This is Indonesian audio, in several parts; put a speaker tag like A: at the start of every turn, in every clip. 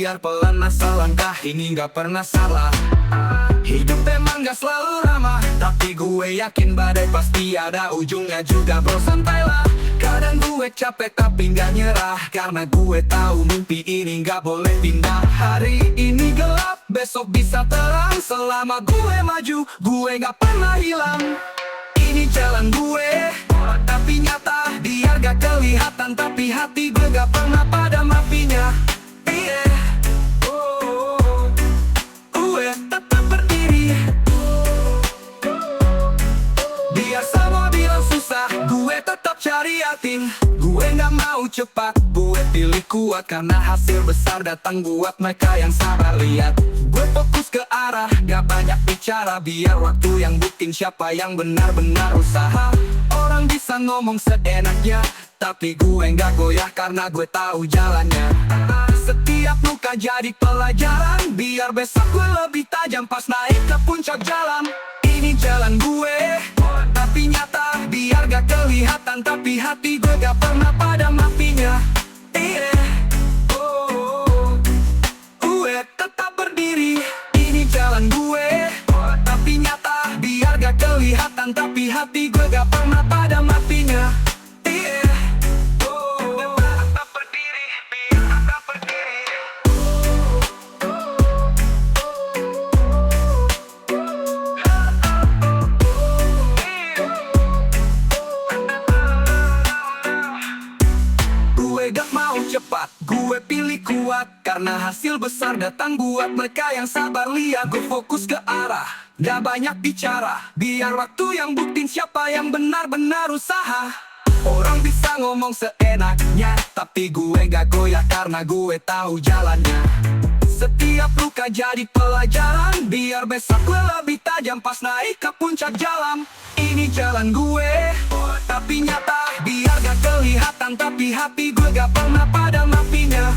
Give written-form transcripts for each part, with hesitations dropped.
A: biar pelan asal langkah ini gak pernah salah. Hidup emang gak selalu ramah, tapi gue yakin badai pasti ada ujungnya juga bro, santailah. Kadang gue capek tapi gak nyerah, karena gue tahu mimpi ini gak boleh pindah. Hari ini gelap, besok bisa terang. Selama gue maju, gue gak pernah hilang. Ini jalan gue, tapi nyata. Biar gak kelihatan, tapi hati gue gak pernah padam apinya. Gue tetap berdiri. Biar semua bilang susah, gue tetap cari yakin. Gue gak mau cepat, gue pilih kuat. Karena hasil besar datang buat mereka yang sabar. Lihat, gue fokus ke arah, gak banyak bicara. Biar waktu yang buktiin siapa yang benar-benar usaha. Orang bisa ngomong seenaknya, tapi gue gak goyah karena gue tahu jalannya. Setiap luka jadi pelajaran, biar besok gue lebih tajam pas naik ke puncak jalan. Ini jalan gue, tapi nyata. Biar gak kelihatan, tapi hati gue gak pernah padam apinya. Gue tetap berdiri. Ini jalan gue, tapi nyata. Biar gak kelihatan, tapi hati gue gak pernah padam apinya. Gak mau cepat, gue pilih kuat. Karena hasil besar datang buat mereka yang sabar. Lihat, gue fokus ke arah, gak banyak bicara. Biar waktu yang buktiin siapa yang benar-benar usaha. Orang bisa ngomong seenaknya, tapi gue gak goyah karena gue tahu jalannya. Setiap luka jadi pelajaran, biar besok gue lebih tajam pas naik ke puncak jalan. Ini jalan gue, tapi nyata. Biar gak kelihatan, tapi hati gue gak pernah padam apinya.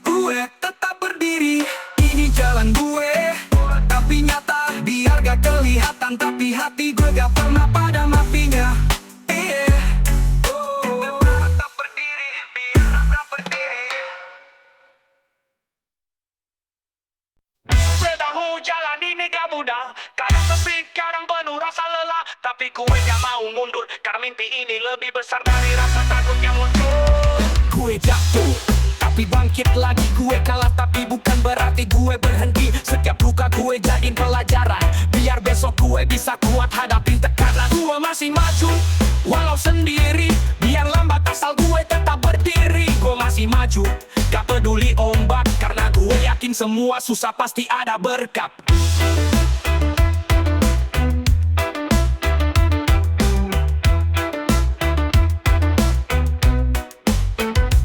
A: Gue tetap berdiri. Ini jalan gue, tapi nyata. Biar gak kelihatan, tapi hati gue gak pernah padam apinya. Tetap berdiri, biar tetap berdiri. Gue tahu jalan ini gak mudah, kadang sepi, kadang penuh rasa lelah. Tapi gue gak mau mundur, karena mimpi ini lebih besar dari rasa takut yang muncul. Gue jatuh, tapi bangkit lagi. Gue kalah, tapi bukan berarti gue berhenti. Setiap luka gue jadiin pelajaran, biar besok gue bisa kuat hadapin tekanan. Gue masih maju, walau sendiri. Biar lambat asal gue tetap berdiri. Gue masih maju, gak peduli ombak. Karena gue yakin semua susah pasti ada berkat.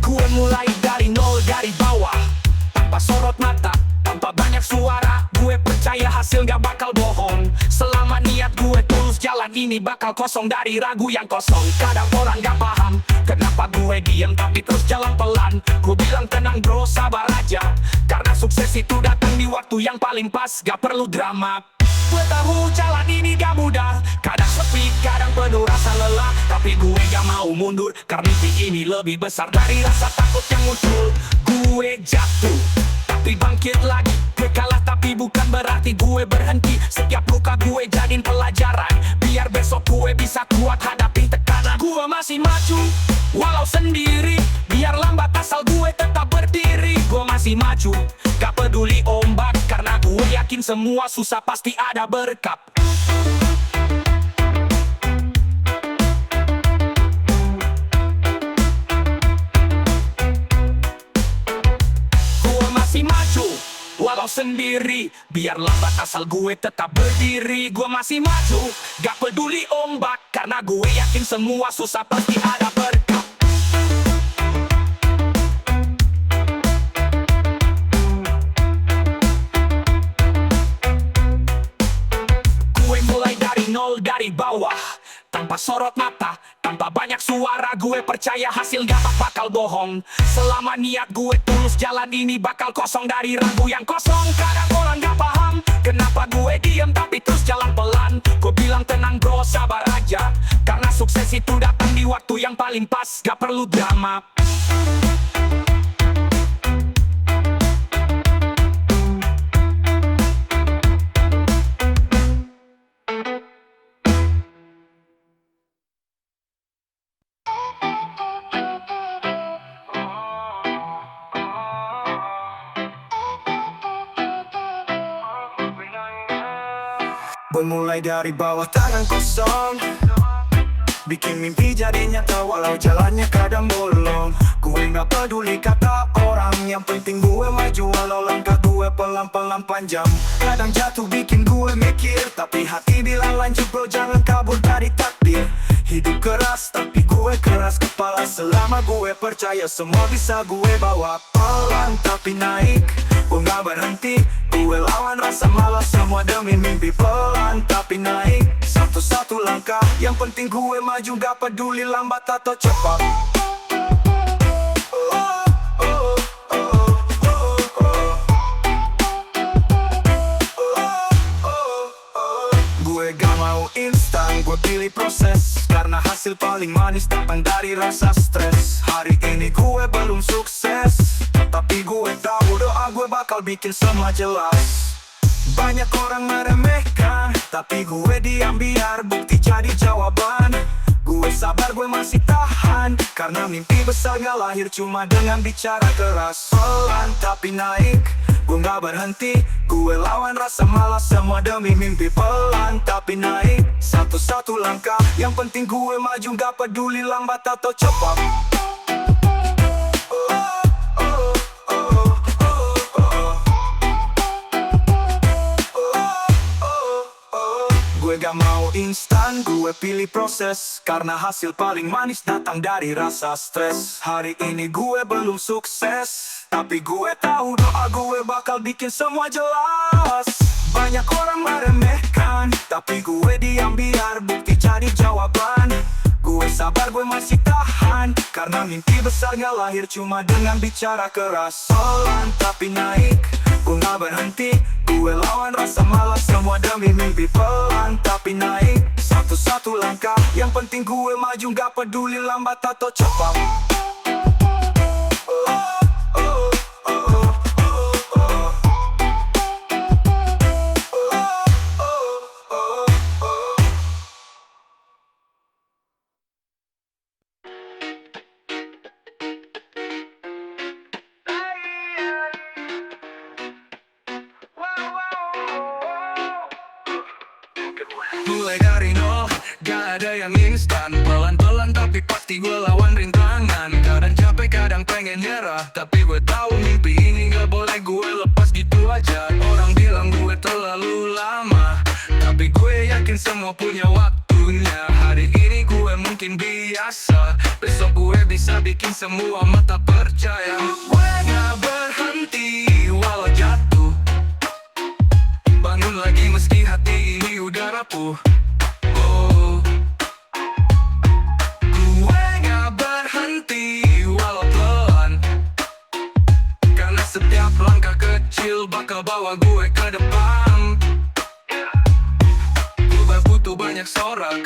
A: Gue mulai dari nol, dari bawah, tanpa sorot mata, tanpa banyak suara. Gue percaya hasil gak bakal bohong. Selama niat gue tulus, jalan ini bakal kosong dari ragu yang kosong. Kadang orang gak paham kenapa gue diem tapi terus jalan pelan. Gue bilang tenang bro, sabar aja. Karena sukses itu datang di waktu yang paling pas, gak perlu drama. Gue tahu jalan ini gak mudah, kadang sepi, kadang penuh rasa lelah. Tapi gue gak mau mundur, karena mimpi ini lebih besar dari rasa takut yang muncul. Gue jatuh, tapi bangkit lagi. Gue kalah, tapi bukan berarti gue berhenti. Setiap luka gue jadiin pelajaran, biar besok gue bisa kuat hadapin tekanan. Gue masih maju, walau sendiri. Biar lambat asal gue tetap berdiri. Gue masih maju, gak peduli ombak. Karena gue yakin semua susah pasti ada berkat. Gue masih maju, walau sendiri. Biar lambat asal gue tetap berdiri. Gue masih maju, gak peduli ombak. Karena gue yakin semua susah pasti ada berkat. Dari bawah, tanpa sorot mata, tanpa banyak suara. Gue percaya hasil gak bakal bohong. Selama niat gue tulus, jalan ini bakal kosong dari ragu yang kosong. Kadang orang gak paham kenapa gue diem tapi terus jalan pelan. Gue bilang tenang bro, sabar aja. Karena sukses itu datang di waktu yang paling pas, gak perlu drama.
B: Bermulai dari bawah tangan kosong, bikin mimpi jadi nyata walau jalannya kadang bolong. Gue gak peduli kata orang, yang penting gue maju walau langkah gue pelan-pelan panjang. Kadang jatuh bikin gue mikir, tapi hati bilang lanjut bro, jangan kabur dari takdir. Hidup keras tapi gue keras kepala, selama gue percaya semua bisa gue bawa. Pelan tapi naik, gue gak berhenti, gue lawan rasa malas semua demi mimpi. Pelan tapi naik, satu-satu langkah, yang penting gue maju gak peduli lambat atau cepat. Gue gak mau instan, gue pilih proses, karena hasil paling manis datang dari rasa stres. Hari ini gue belum sukses, tapi gue tahu doa gue bakal bikin semua jelas. Banyak orang meremehkan, tapi gue diam biar bukti jadi jawaban. Gue sabar, gue masih tahan, karena mimpi besar gak lahir cuma dengan bicara keras. Pelan tapi naik, gue gak berhenti, gue lawan rasa malas semua demi mimpi. Pelan tapi naik, satu-satu langkah, yang penting gue maju gak peduli lambat atau cepat. Gue gak mau instan, gue pilih proses, karena hasil paling manis datang dari rasa stres. Hari ini gue belum sukses, tapi gue tahu doa gue bakal bikin semua jelas. Banyak orang meremehkan, tapi gue diam biar bukti jadi jawaban. Gue sabar, gue masih tahan, karena mimpi besar gak lahir cuma dengan bicara keras. Pelan tapi naik, gue gak berhenti, gue lawan rasa malas semua demi mimpi. Pelan tapi naik, satu-satu langkah, yang penting gue maju gak peduli lambat atau cepat.
A: Mulai dari nol, gak ada yang instan. Pelan-pelan tapi pasti gue lawan rintangan. Kadang capek, kadang pengen nyerah, tapi gue tahu mimpi ini gak boleh gue lepas gitu aja. Orang bilang gue terlalu lama, tapi gue yakin semua punya waktunya. Hari ini gue mungkin biasa, besok gue bisa bikin semua mata percaya. Gue gak berhenti walau jatuh, bangun lagi meski hati ini udah rapuh. Oh, gue gak berhenti walau pelan, karena setiap langkah kecil bakal bawa gue ke depan. Gue butuh banyak sorak,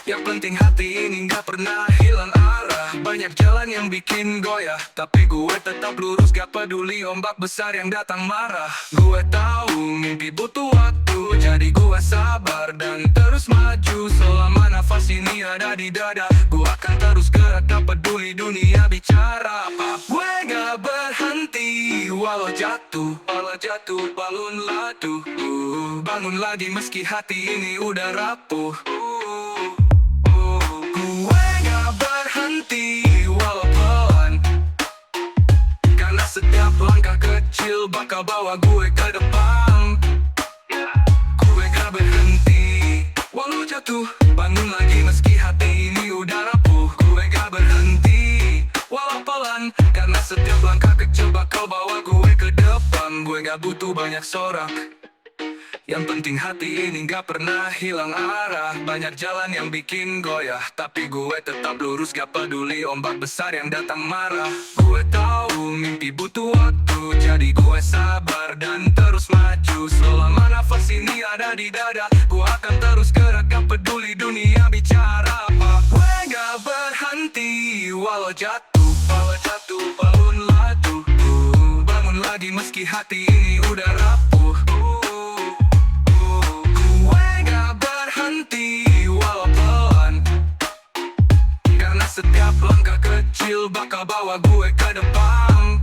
A: yang penting hati ini gak pernah hilang arah. Banyak jalan yang bikin goyah, tapi gue tetap lurus gak peduli ombak besar yang datang marah. Gue tahu mimpi butuh waktu, jadi gue sabar dan terus maju. Selama nafas ini ada di dada, gue akan terus gerak gak peduli dunia bicara apa. Gue gak berhenti walau jatuh balun ladu. Bangun lagi meski hati ini udah rapuh. Gue gak berhenti walau pelan, karena setiap langkah kecil bakal bawa gue ke depan. Gue gak berhenti walau jatuh, bangun lagi meski hati ini udah rapuh. Gue gak berhenti walau pelan, karena setiap langkah kecil bakal bawa gue ke depan. Gue gak butuh banyak sorak, yang penting hati ini gak pernah hilang arah. Banyak jalan yang bikin goyah, tapi gue tetap lurus gak peduli ombak besar yang datang marah. Gue tahu mimpi butuh waktu, jadi gue sabar dan terus maju. Selama nafas ini ada di dada, gue akan terus gerak gak peduli dunia bicara apa. Gue gak berhenti walau jatuh balun ladu. Bangun lagi meski hati ini udah rapuh. Walau pelan, karena setiap langkah kecil bakal bawa gue ke depan.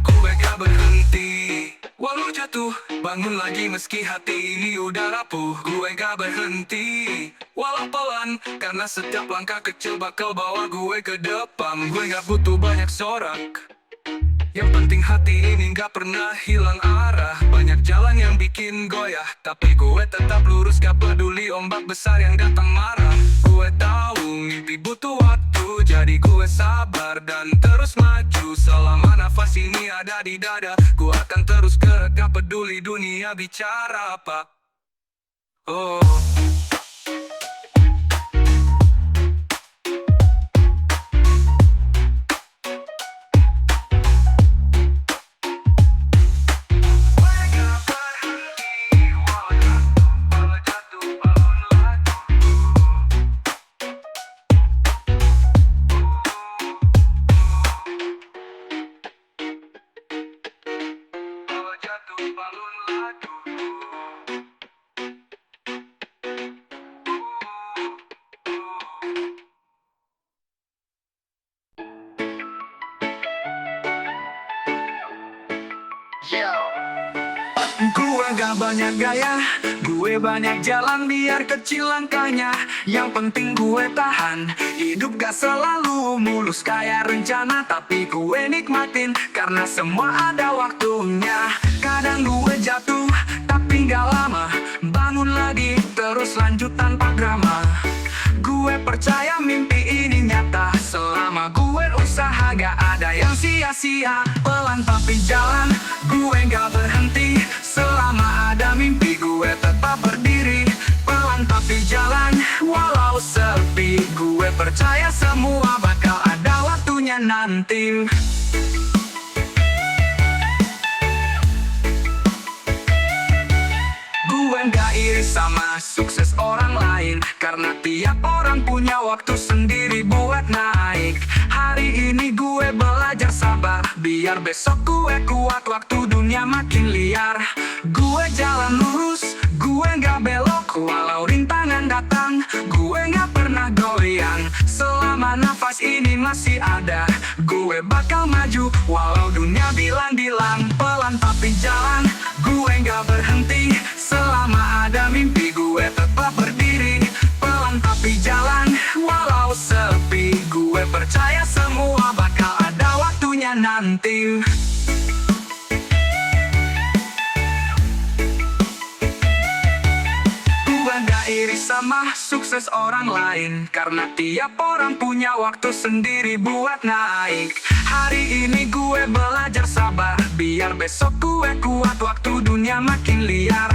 A: Gue gak berhenti
B: Walau jatuh, bangun lagi meski hati ini udah rapuh. Gue gak berhenti, walau pelan, karena setiap langkah kecil bakal bawa gue ke depan. Gue gak butuh banyak sorak, yang penting hati ini gak pernah hilang arah. Banyak jalan yang bikin goyah, tapi gue tetap lurus, gak peduli ombak besar yang datang marah. Gue tahu mimpi butuh waktu, jadi gue sabar dan terus maju. Selama nafas ini ada di dada, gue akan terus gerak, gak peduli dunia bicara apa. Oh. Gue gak banyak gaya, gue banyak jalan biar kecil langkahnya. Yang penting gue tahan, hidup gak selalu mulus kayak rencana. Tapi gue nikmatin, karena semua ada waktunya. Kadang gue jatuh, tapi gak lama, bangun lagi, terus lanjut tanpa drama. Gue percaya mimpi ini nyata, selama gue usaha gak ada yang sia-sia. Pelan tapi jalan, gue gak berhenti. Selama ada mimpi gue tetap berdiri. Pelan tapi jalan, walau sepi. Gue percaya semua bakal ada waktunya nanti. Gue gak iri sama sukses orang lain, karena tiap orang punya waktu sendiri buat naik. Hari ini gue belajar sabar, biar besok gue kuat waktu dunia makin liar. Gue jalan lurus, gue gak belok, walau rintangan datang, gue gak pernah goyang. Selama nafas ini masih ada, gue bakal maju, walau dunia bilang-bilang. Pelan tapi jalan, gue gak berhenti. Selama ada mimpi gue tetap berdiri. Pelan tapi jalan, walau sepi. Gue percaya semua bakal ada waktunya nanti. Gue gak iri sama sukses orang lain, karena tiap orang punya waktu sendiri buat naik. Hari ini gue belajar sabar, biar besok gue kuat waktu dunia makin liar.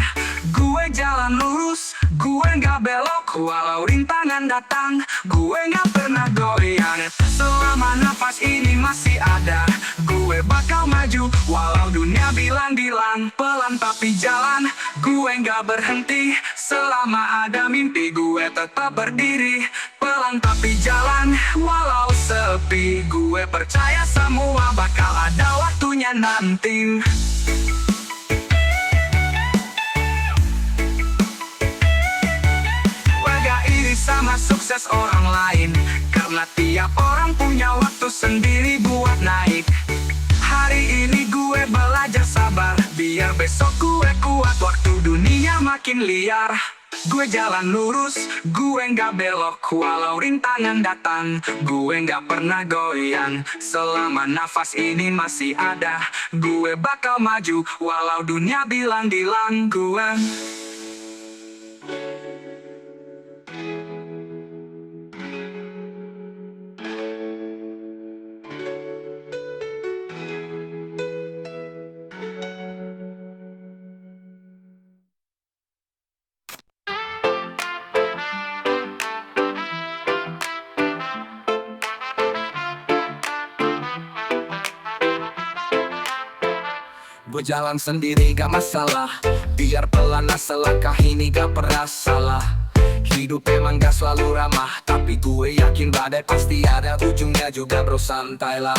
B: Gue jalan lurus, gue gak belok, walau rintangan datang, gue gak pernah goyang. Selama nafas ini masih ada, gue bakal maju, walau dunia bilang-bilang. Pelan tapi jalan, gue gak berhenti. Selama ada mimpi gue tetap berdiri. Pelan tapi jalan, walau sepi. Gue percaya semua bakal ada waktunya nanti. Sama sukses orang lain, karena tiap orang punya waktu sendiri buat naik. Hari ini gue belajar sabar, biar besok gue kuat waktu dunia makin liar. Gue jalan lurus, gue gak belok, walau rintangan datang, gue gak pernah goyang. Selama nafas ini masih ada, gue bakal maju, walau dunia bilang-bilang. Gue jalan sendiri gak masalah, biar pelan asal langkah ini gak pernah salah. Hidup emang gak selalu ramah, tapi gue yakin badai pasti ada ujungnya juga bro, santailah.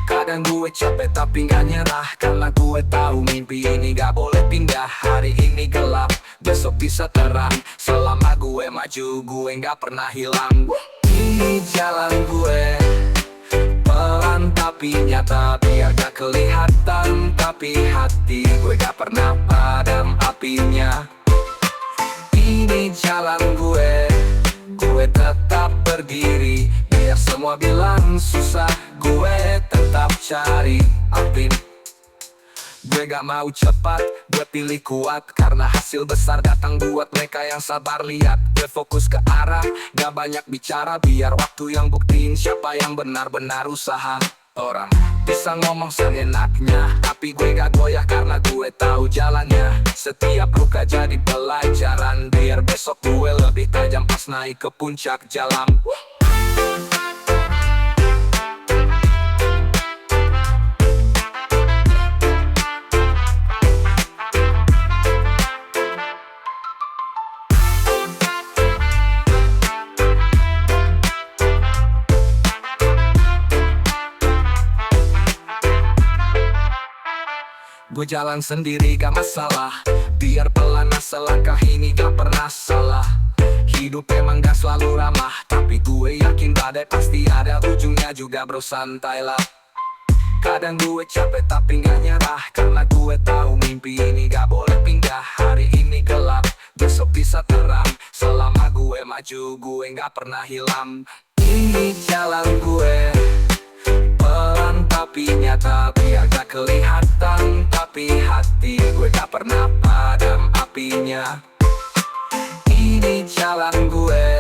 B: Kadang gue capek tapi gak nyerah, karena gue tahu mimpi ini gak boleh pindah. Hari ini gelap, besok bisa terang. Selama gue maju, gue gak pernah hilang. Ini jalan gue, pelan tapi nyata, biar gak kelihatan. Tapi tapi hati gue gak pernah padam apinya. Ini jalan gue tetap berdiri. Biar semua bilang susah, gue tetap cari api. Gue gak mau cepat, gue pilih kuat. Karena hasil besar datang buat mereka yang sabar lihat. Gue fokus ke arah, gak banyak bicara. Biar waktu yang buktiin siapa yang benar-benar usaha. Orang bisa ngomong seenaknya, tapi gue gak goyah karena gue tahu jalannya. Setiap luka jadi pelajaran, biar besok gue lebih tajam pas naik ke puncak jalan. Gue jalan sendiri gak masalah, biar pelan asal langkah ini gak pernah salah. Hidup emang gak selalu ramah, tapi gue yakin badai pasti ada ujungnya juga bro, santailah. Kadang gue capek tapi gak nyerah, karena gue tahu mimpi ini gak boleh pindah. Hari ini gelap, besok bisa terang. Selama gue maju, gue gak pernah hilang. Ini jalan gue, pelan tapi nyata. Biar gak kelihatan, tapi hati gue gak pernah padam apinya. Ini jalan gue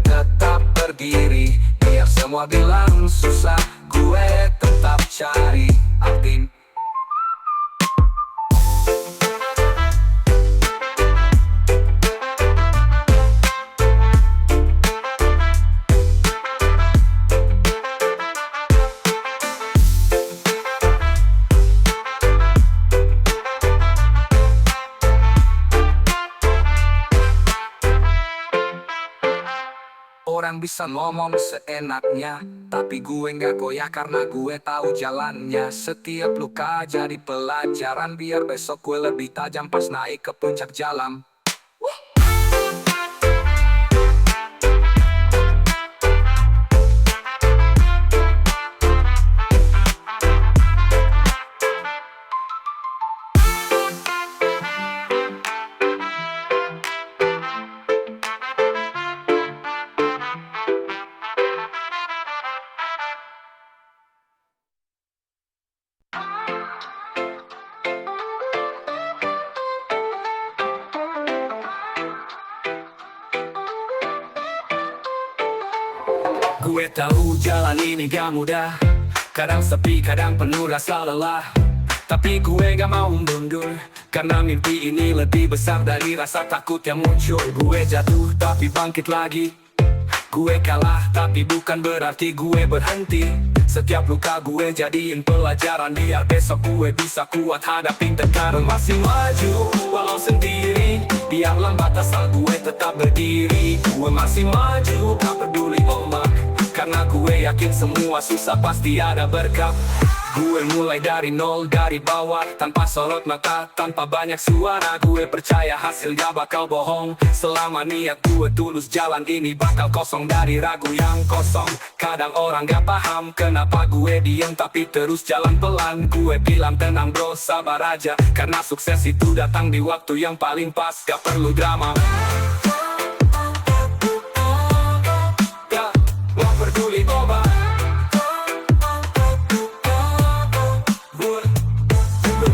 B: tetap berdiri. Biar semua bilang susah, gue tetap cari api. Orang bisa ngomong seenaknya, tapi gue gak goyah karena gue tahu jalannya. Setiap luka jadi pelajaran, biar besok gue lebih tajam pas naik ke puncak jalan. Gue tahu jalan ini gak mudah, kadang sepi, kadang penuh rasa lelah. Tapi gue gak mau mundur, karena mimpi ini lebih besar dari rasa takut yang muncul. Gue jatuh tapi bangkit lagi, gue kalah tapi bukan berarti gue berhenti. Setiap luka gue jadiin pelajaran, biar besok gue bisa kuat hadapin tekanan. Masih maju walau sendiri, biar lambat asal gue tetap berdiri. Gue masih maju, gak peduli ombak, karena gue yakin semua susah pasti ada berkah. Gue mulai dari nol, dari bawah, tanpa sorot mata, tanpa banyak suara. Gue percaya hasil gak bakal bohong. Selama niat gue tulus, jalan ini bakal kosong dari ragu yang kosong. Kadang orang gak paham kenapa gue diem tapi terus jalan pelan. Gue bilang tenang bro, sabar aja, karena sukses itu datang di waktu yang paling pas. Gak perlu drama, gak peduli obat.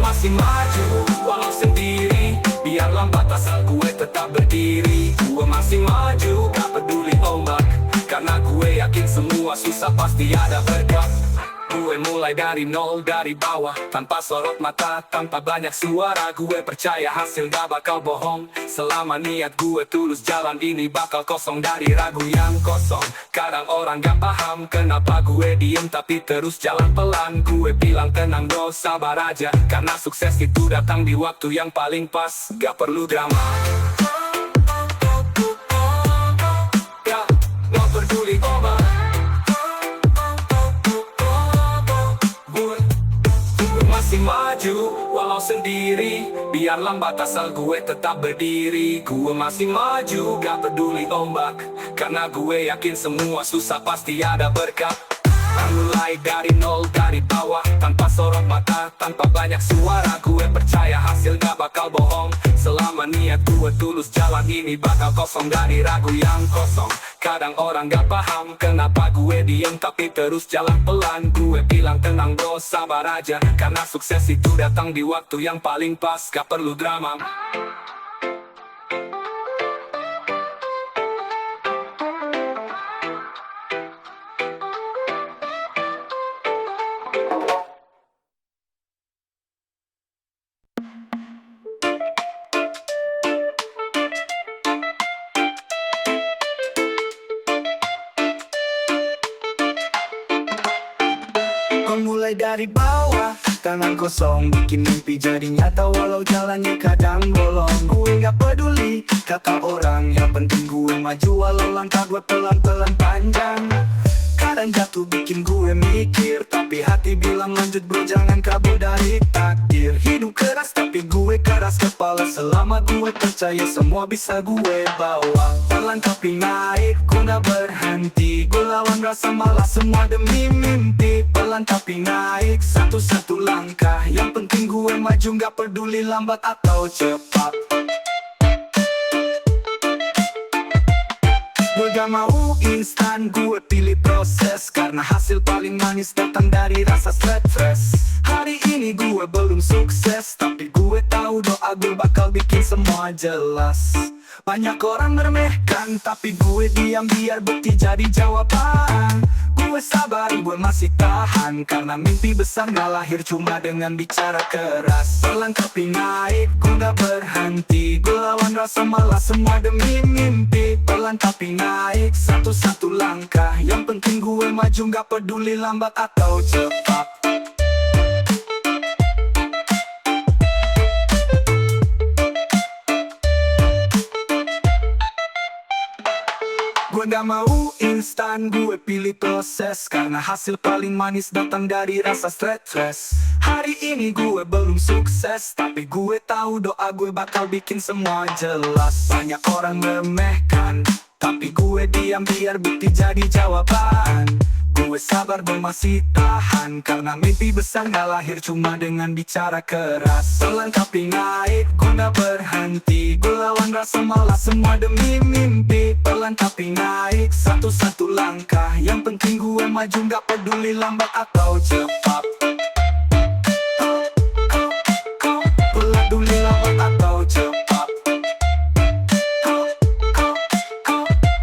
B: Masih maju walau sendiri, biar lambat asal gue tetap berdiri. Gue masih maju, gak peduli ombak, karena gue yakin semua susah pasti ada berkah. Gue mulai dari nol, dari bawah, tanpa sorot mata, tanpa banyak suara. Gue percaya hasil gak bakal bohong. Selama niat gue tulus, jalan ini bakal kosong dari ragu yang kosong. Kadang orang gak paham kenapa gue diem tapi terus jalan pelan. Gue bilang tenang bro, sabar aja, karena sukses itu datang di waktu yang paling pas. Gak perlu drama, gak peduli obat. Masih maju walau sendiri, biar lambat asal gue tetap berdiri. Gue masih maju, gak peduli ombak, karena gue yakin semua susah pasti ada berkah. Mulai dari nol, dari bawah, tanpa
A: sorot mata, tanpa banyak suara. Gue percaya hasil gak bakal bohong. Selama niat gue tulus, jalan ini bakal kosong dari ragu yang kosong. Kadang orang gak paham kenapa gue diem tapi terus jalan pelan. Gue bilang tenang bro, sabar aja, karena sukses itu datang di waktu yang paling pas. Gak perlu drama.
B: Mulai dari bawah, tangan kosong bikin mimpi jadi nyata. Walau jalannya kadang bolong, gue gak peduli kata orang, yang penting gue maju. Walau langkah gue pelan-pelan panjang, kadang jatuh bikin gue mikir, tapi hati bilang lanjut bro, jangan kabur dari takdir. Hidup keras tapi gue keras kepala, selama gue percaya semua bisa gue bawa. Jalan tapi naik, gue gak berhenti, gue lawan rasa malas semua demi mimpi. Pelan tapi naik, satu-satu langkah, yang penting gue maju, gak peduli lambat atau cepat. Gue gak mau instan, gue pilih proses, karena hasil paling manis datang dari rasa stres. Hari ini gue belum sukses, tapi gue tahu doa gue bakal bikin semua jelas. Banyak orang meremehkan, tapi gue diam biar bukti jadi jawaban. Gue sabar, gue masih tahan, karena mimpi besar gak lahir cuma dengan bicara keras. Pelan tapi naik, gue gak berhenti, gue lawan rasa malas semua demi mimpi. Pelan tapi naik, satu-satu langkah, yang penting gue maju, gak peduli lambat atau cepat. Gue gak mau instan, gue pilih proses, karena hasil paling manis datang dari rasa stres. Hari ini gue belum sukses, tapi gue tahu doa gue bakal bikin semua jelas. Banyak orang meremehkan, tapi gue diam biar bukti jadi jawaban. Gue sabar, gue masih tahan, karena mimpi besar gak lahir cuma dengan bicara keras. Pelan tapi naik, gue gak berhenti, gue lawan rasa malas semua demi mimpi. Pelan tapi naik, satu-satu langkah, yang penting gue maju, gak peduli lambat atau cepat. Peduli lambat atau cepat.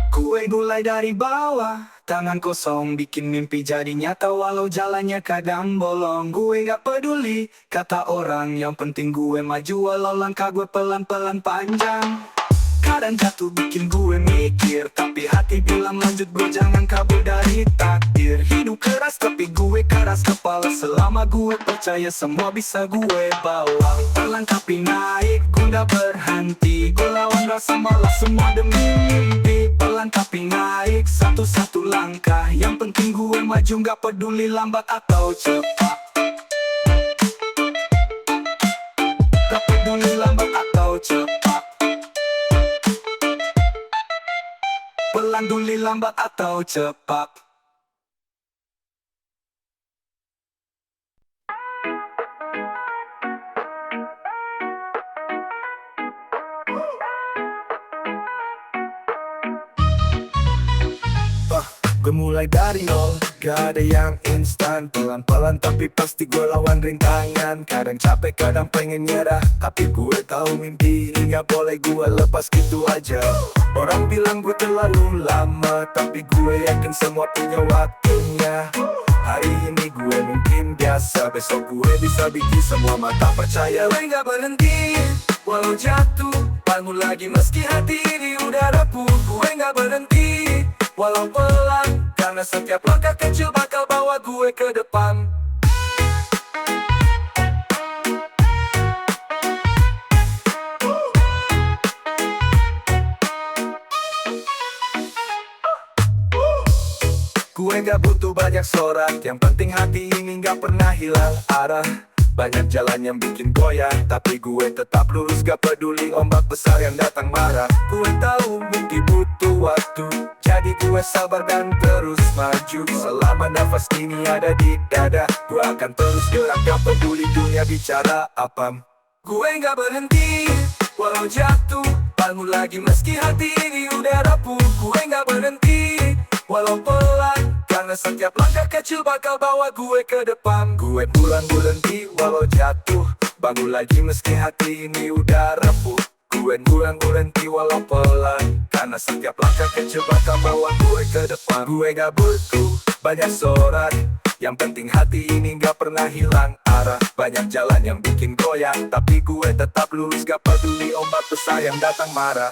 B: Gue mulai dari bawah, tangan kosong bikin mimpi jadi nyata. Walau jalannya kadang bolong, gue gak peduli kata orang, yang penting gue maju. Walau langkah gue pelan-pelan panjang, kadang jatuh bikin gue mikir, tapi hati bilang lanjut bro, jangan kabur dari takdir. Hidup keras tapi gue keras kepala, selama gue percaya semua bisa gue bawa. Pelan tapi naik, gue gak berhenti, gue lawan rasa malas semua demi mimpi. Pelan tapi naik, satu-satu langkah, yang penting gue maju, gak peduli lambat atau cepat. Gak peduli lambat atau cepat. Pelan duli lambat atau cepat. Gue mulai dari nol, gak ada yang instan. Pelan-pelan tapi pasti gue lawan rintangan. Kadang capek, kadang pengen nyerah, tapi gue tahu mimpi ini gak boleh gue lepas gitu aja. Orang bilang gue terlalu lama, tapi gue yakin semua punya waktunya. Hari ini gue mungkin biasa, besok gue bisa bikin semua mata percaya. Gue gak berhenti, walau jatuh, bangun lagi meski hati ini udah rapuh. Gue gak berhenti, walau pelan, karena setiap langkah kecil bakal bawa gue ke depan. Gue gak butuh banyak sorak, yang penting hati ini gak pernah hilang arah. Banyak jalan yang bikin goyah, tapi gue tetap lurus, gak peduli ombak besar yang datang marah. Gue tahu mimpi butuh waktu, jadi gue sabar dan terus maju. Selama nafas ini ada di dada, gue akan terus gerak, gak peduli dunia bicara apa. Gue gak berhenti, walau jatuh, bangun lagi meski hati ini udah rapuh. Gue gak berhenti, walau pelan, karena setiap langkah kecil bakal bawa gue ke depan. Gue pulang berhenti walau jatuh, bangun lagi meski hati ini udah rapuh. Gue pulang berhenti walau pelan, karena setiap langkah kecil bakal bawa gue ke depan. Gue gak butuh banyak sorak, yang penting hati ini gak pernah hilang arah. Banyak jalan yang bikin goyah, tapi gue tetap lurus, gak peduli ombak besar yang datang marah.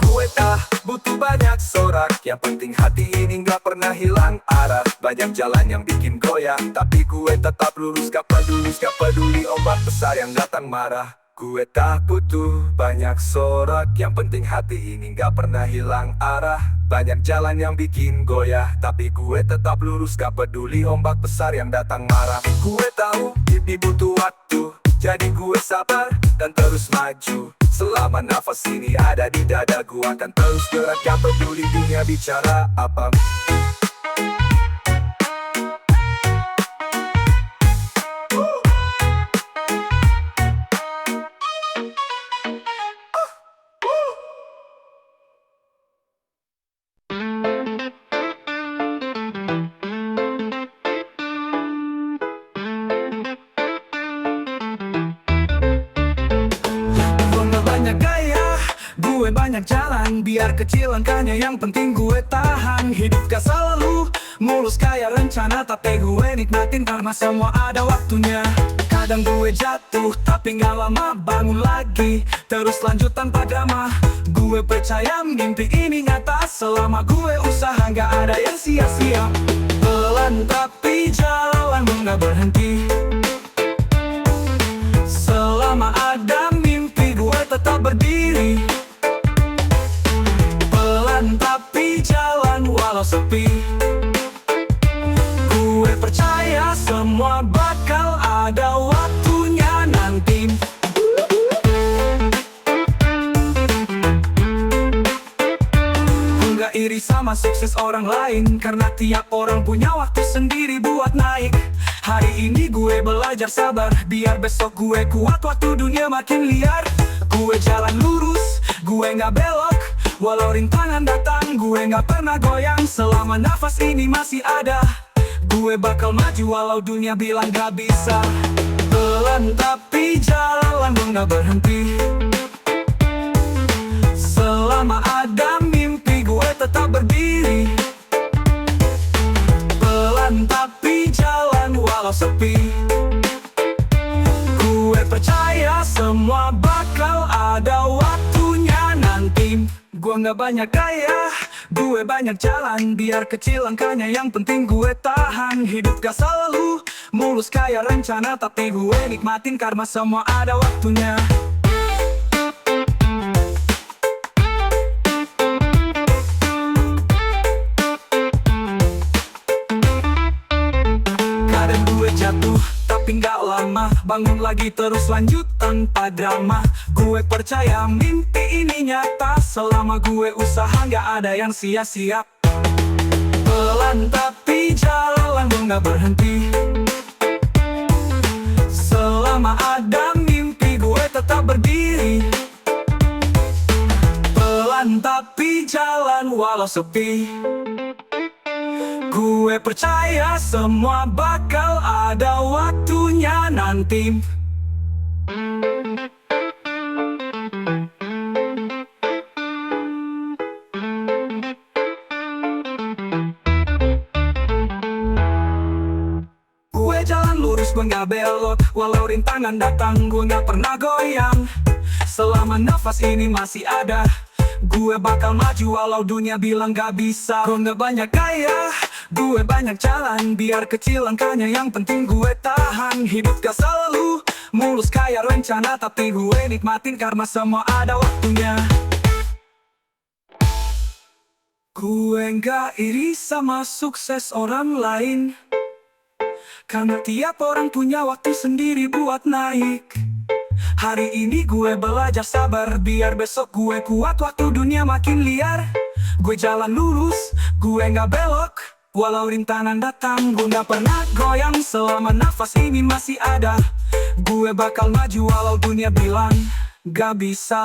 B: Gue tak butuh banyak sorak, yang penting hati ini gak pernah hilang arah. Banyak jalan yang bikin goyah, tapi gue tetap lurus, gak peduli ombak besar yang datang marah. Gue tak butuh banyak sorak, yang penting hati ini gak pernah hilang arah. Banyak jalan yang bikin goyah, tapi gue tetap lurus, gak peduli ombak besar yang datang marah. Gue tahu hidup butuh waktu, jadi gue sabar dan terus maju. Selama nafas ini ada di dada, gue akan terus gerak, gak peduli dunia bicara apa.
A: Banyak gaya, gue banyak jalan, biar kecil langkahnya yang penting gue tahan. Hidup gak selalu mulus kayak rencana, tapi gue nikmatin karena semua ada waktunya. Kadang gue jatuh, tapi gak lama bangun lagi, terus lanjut tanpa drama. Gue percaya mimpi ini nyata, selama gue usaha gak ada yang sia-sia. Pelan tapi jalan gak berhenti, selama ada mimpi gue tetap berdiri. Pelan tapi jalan walau sepi, gue percaya semua bakal ada waktunya nanti. Gue gak iri sama sukses orang lain, karena tiap orang punya waktu sendiri buat naik. Hari ini gue belajar sabar, biar besok gue kuat waktu dunia makin liar. Gue jalan lurus, gue gak belok, walau rintangan datang gue gak pernah goyang. Selama nafas ini masih ada, gue bakal maju walau dunia bilang gak bisa. Pelan tapi jalan gak berhenti, selama ada mimpi gue tetap berdiri. Pelan tapi jalan walau sepi, gue percaya semua bakal ada waktunya nanti. Gue gak banyak gaya, gue banyak jalan, biar kecil langkahnya yang penting gue tahan. Hidup gak selalu mulus kayak rencana, tapi gue nikmatin karena semua ada waktunya. Kadang gue jatuh, tapi gak lama bangun lagi, terus lanjut tanpa drama. Gue percaya mimpi ini nyata, selama gue usaha gak ada yang sia-sia. Pelan tapi jalan gak berhenti, selama ada mimpi gue tetap berdiri. Pelan tapi jalan walau sepi, gue percaya semua bakal ada waktunya nanti. Gue jalan lurus, gue gak belok, walau rintangan datang gue gak pernah goyang. Selama nafas ini masih ada, gue bakal maju walau dunia bilang gak bisa. Gue gak banyak gaya, gue banyak jalan, biar kecil langkahnya yang penting gue tahan. Hidup gak selalu mulus kayak rencana, tapi gue nikmatin karena semua ada waktunya. Gue gak iri sama sukses orang lain,
B: Karena tiap orang punya waktu sendiri buat naik. Hari ini gue belajar sabar, biar besok gue kuat waktu dunia makin liar. Gue jalan lurus, gue gak belok, walau rintangan datang, gue gak pernah goyang. Selama nafas ini masih ada, gue bakal maju walau dunia bilang gak bisa.